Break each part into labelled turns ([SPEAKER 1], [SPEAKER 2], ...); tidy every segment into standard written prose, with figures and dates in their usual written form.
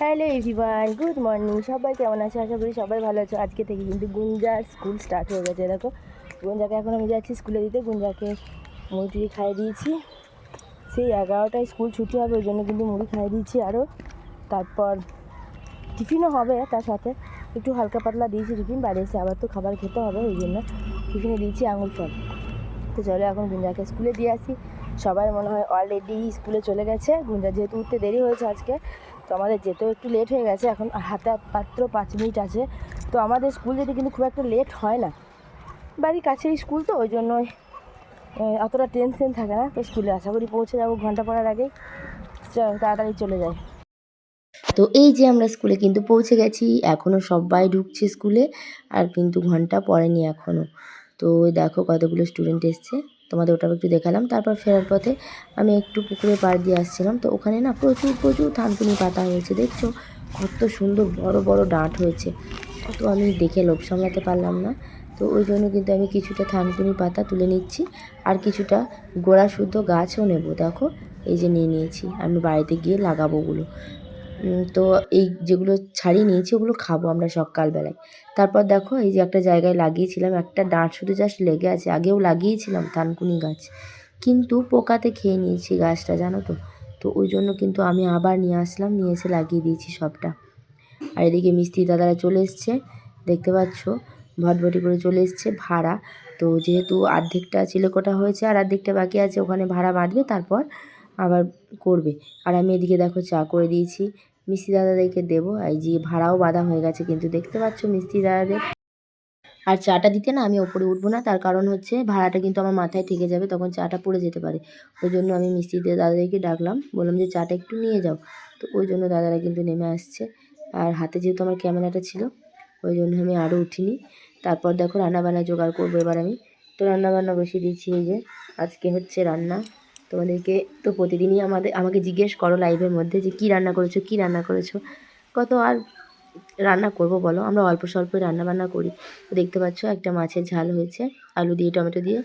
[SPEAKER 1] Hello everyone, good morning. সবাই কেমন আছে? আশা করি সবাই ভালো আছে। আজকে থেকে কিন্তু গুঞ্জার স্কুল স্টার্ট হয়ে গেছে। দেখো, গুঞ্জাকে এখন আমি যাচ্ছি স্কুলে দিতে। গুঞ্জাকে মুড়ি খাইয়ে দিয়েছি। সেই 11টায় স্কুল ছুটি হবে, ওই জন্য কিন্তু মুড়ি খাইয়ে দিয়েছি। আরও তারপর টিফিনও হবে, তার সাথে একটু হালকা পাতলা দিয়েছি টিফিন। বাইরে এসে আবার তো খাবার খেতে হবে, ওই জন্য টিফিনে দিয়েছি আঙুর ফল। তো চলো এখন গুঞ্জাকে স্কুলে দিয়ে আসি। সবাই মনে হয় অলরেডি স্কুলে চলে গেছে। গুঞ্জা যেহেতু উঠতে দেরি হয়েছে আজকে, তো আমাদের যেতেও একটু লেট হয়ে গেছে। এখন হাতে মাত্র 5 মিনিট আছে। তো আমাদের স্কুল যেতে কিন্তু খুব একটা লেট হয় না, বাড়ির কাছেই স্কুল, তো ওই জন্যই অতটা টেনশন থাকে না। তো স্কুলে আশা করি পৌঁছে যাবো ঘন্টা পড়ার আগেই, তাড়াতাড়ি চলে যায়। তো এই যে আমরা স্কুলে কিন্তু পৌঁছে গেছি। এখনও সবাই ঢুকছে স্কুলে, আর কিন্তু ঘন্টা পড়েনি এখনও। তো ওই দেখো কতগুলো স্টুডেন্ট এসছে, তোমাদের ওটাও একটু দেখালাম। তারপর ফেরার পথে আমি একটু পুকুরের পাড় দিয়ে আসছিলাম। তো ওখানে না প্রচুর প্রচুর থানকুনি পাতা হয়েছে, দেখছো কত সুন্দর বড় বড় ডাঁট হয়েছে। তো আমি দেখে লোভ সামলাতে পারলাম না, তো ওই জন্য কিন্তু আমি কিছুটা থানকুনি পাতা তুলে নিচ্ছি, আর কিছুটা গোড়া শুদ্ধ গাছও নেব। দেখো এই যে নিয়ে নিয়েছি, আমি বাড়িতে গিয়ে লাগাবো ওগুলো। তো এই যেগুলো ছাড়িয়ে নিয়েছি ওগুলো খাবো আমরা সকালবেলায়। তারপর দেখো এই যে একটা জায়গায় লাগিয়েছিলাম, একটা ডাঁট শুধু জাস্ট লেগে আছে। আগেও লাগিয়েছিলাম থানকুনি গাছ, কিন্তু পোকাতে খেয়ে নিয়েছি গাছটা, জানো তো। তো ওই জন্য কিন্তু আমি আবার নিয়ে আসলাম, নিয়ে এসে লাগিয়ে দিয়েছি সবটা। আর এদিকে মিস্ত্রি দাদারা চলে এসছে, দেখতে পাচ্ছ ভটভটি করে চলে এসছে ভাড়া। তো যেহেতু অর্ধেকটা চিলেকোটা হয়েছে আর অর্ধেকটা বাকি আছে, ওখানে ভাড়া বাঁধবে, তারপর আবার করবে। আর আমি এদিকে দেখো চা করে দিয়েছি, মিস্ত্রি দাদাদেরকে দেবো। এই যে ভাড়াও বাঁধা হয়ে গেছে কিন্তু, দেখতে পাচ্ছ মিস্ত্রি দাদাদের। আর চাটা দিতে না আমি ওপরে উঠবো না, তার কারণ হচ্ছে ভাড়াটা কিন্তু আমার মাথায় থেকে যাবে, তখন চাটা পড়ে যেতে পারে। ওই জন্য আমি মিস্ত্রিদের দাদাদেরকে ডাকলাম, বললাম যে চাটা একটু নিয়ে যাও। তো ওই জন্য দাদারা কিন্তু নেমে আসছে। আর হাতে যেহেতু আমার ক্যামেরাটা ছিল, ওই জন্য আমি আরও উঠিনি। তারপর দেখো রান্নাবান্না জোগাড় করবো এবার আমি। তো রান্নাবান্না বসিয়ে দিয়েছি। এই যে আজকে হচ্ছে রান্না। তোমাদেরকে তো প্রতিদিনই আমাকে জিজ্ঞেস করো লাইভের মধ্যে যে কী রান্না করেছো, কী রান্না করেছো। কত আর রান্না করব বলো, আমরা অল্প স্বল্পই রান্নাবান্না করি। তো দেখতে পাচ্ছ একটা মাছের ঝাল হয়েছে আলু দিয়ে, টমেটো দিয়ে,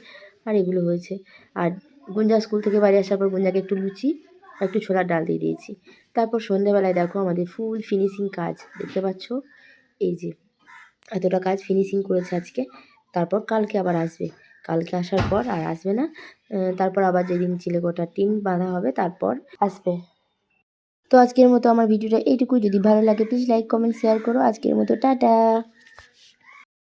[SPEAKER 1] আর এগুলো হয়েছে। আর গুঞ্জা স্কুল থেকে বাড়ি আসার পর গুঞ্জাকে একটু লুচি আর একটু ছোলার ডাল দিয়ে দিয়েছি। তারপর সন্ধ্যেবেলায় দেখো আমাদের ফুল ফিনিশিং কাজ, দেখতে পাচ্ছ এই যে এতটা কাজ ফিনিশিং করেছে আজকে। তারপর কালকে আবার আসবে, কালকে আসার পর আর আসবে না। তারপর আবার যেদিন চিলেকোঠার টিন বাঁধা হবে তারপর আসবে। তো আজকের মতো আমার ভিডিওটা এইটুকুই। যদি ভালো লাগে প্লিজ লাইক কমেন্ট শেয়ার করো। আজকের মতো টাটা।